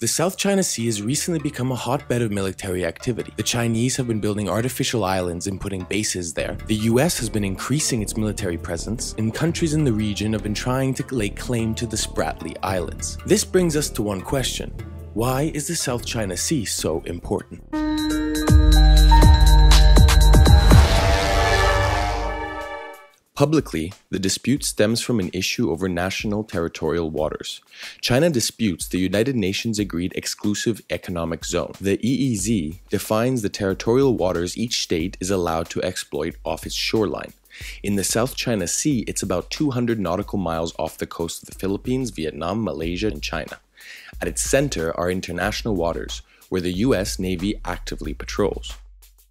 The South China Sea has recently become a hotbed of military activity. The Chinese have been building artificial islands and putting bases there. The U.S. has been increasing its military presence, and countries in the region have been trying to lay claim to the Spratly Islands. This brings us to one question: why is the South China Sea so important? Publicly, the dispute stems from an issue over national territorial waters. China disputes the United Nations agreed exclusive economic zone. The EEZ defines the territorial waters each state is allowed to exploit off its shoreline. In the South China Sea, it's about 200 nautical miles off the coast of the Philippines, Vietnam, Malaysia, and China. At its center are international waters, where the U.S. Navy actively patrols.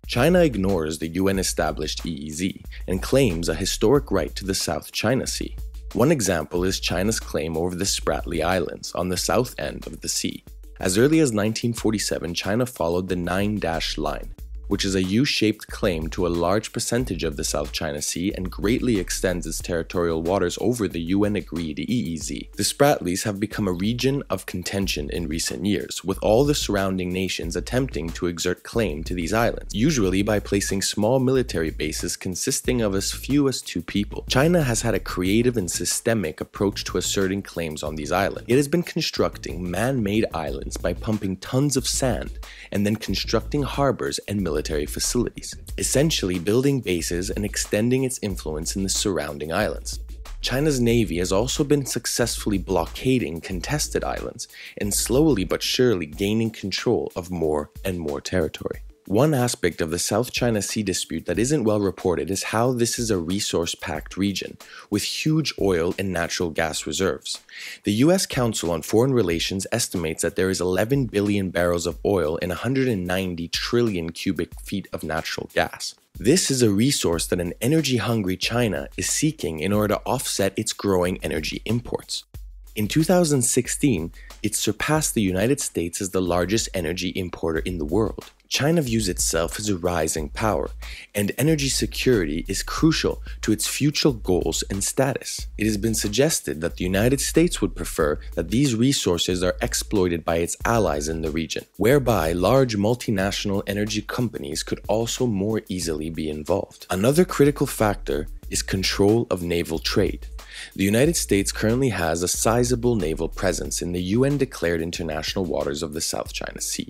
China ignores the UN-established EEZ and claims a historic right to the South China Sea. One example is China's claim over the Spratly Islands on the south end of the sea. As early as 1947, China followed the 9-dash line, which is a U-shaped claim to a large percentage of the South China Sea and greatly extends its territorial waters over the UN-agreed EEZ. The Spratlys have become a region of contention in recent years, with all the surrounding nations attempting to exert claim to these islands, usually by placing small military bases consisting of as few as 2 people. China has had a creative and systemic approach to asserting claims on these islands. It has been constructing man-made islands by pumping tons of sand and then constructing harbors and military facilities, essentially building bases and extending its influence in the surrounding islands. China's Navy has also been successfully blockading contested islands and slowly but surely gaining control of more and more territory. One aspect of the South China Sea dispute that isn't well reported is how this is a resource-packed region, with huge oil and natural gas reserves. The U.S. Council on Foreign Relations estimates that there is 11 billion barrels of oil and 190 trillion cubic feet of natural gas. This is a resource that an energy-hungry China is seeking in order to offset its growing energy imports. In 2016, it surpassed the United States as the largest energy importer in the world. China views itself as a rising power, and energy security is crucial to its future goals and status. It has been suggested that the United States would prefer that these resources are exploited by its allies in the region, whereby large multinational energy companies could also more easily be involved. Another critical factor is control of naval trade. The United States currently has a sizable naval presence in the UN-declared international waters of the South China Sea.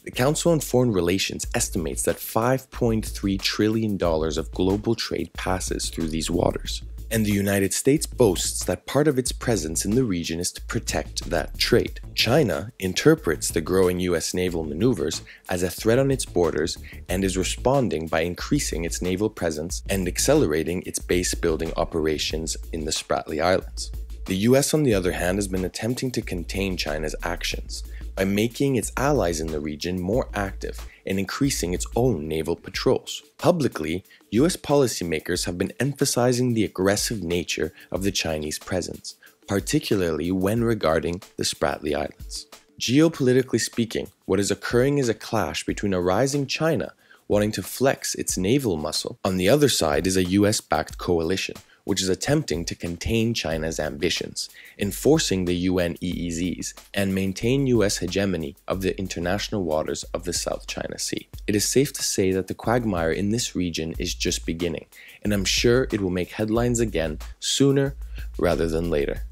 The Council on Foreign Relations estimates that $5.3 trillion of global trade passes through these waters. And the United States boasts that part of its presence in the region is to protect that trade. China interprets the growing U.S. naval maneuvers as a threat on its borders and is responding by increasing its naval presence and accelerating its base-building operations in the Spratly Islands. The U.S., on the other hand, has been attempting to contain China's actions by making its allies in the region more active and increasing its own naval patrols. Publicly, U.S. policymakers have been emphasizing the aggressive nature of the Chinese presence, particularly when regarding the Spratly Islands. Geopolitically speaking, what is occurring is a clash between a rising China wanting to flex its naval muscle. On the other side is a U.S.-backed coalition, which is attempting to contain China's ambitions, enforcing the UN EEZs, and maintain U.S. hegemony of the international waters of the South China Sea. It is safe to say that the quagmire in this region is just beginning, and I'm sure it will make headlines again sooner rather than later.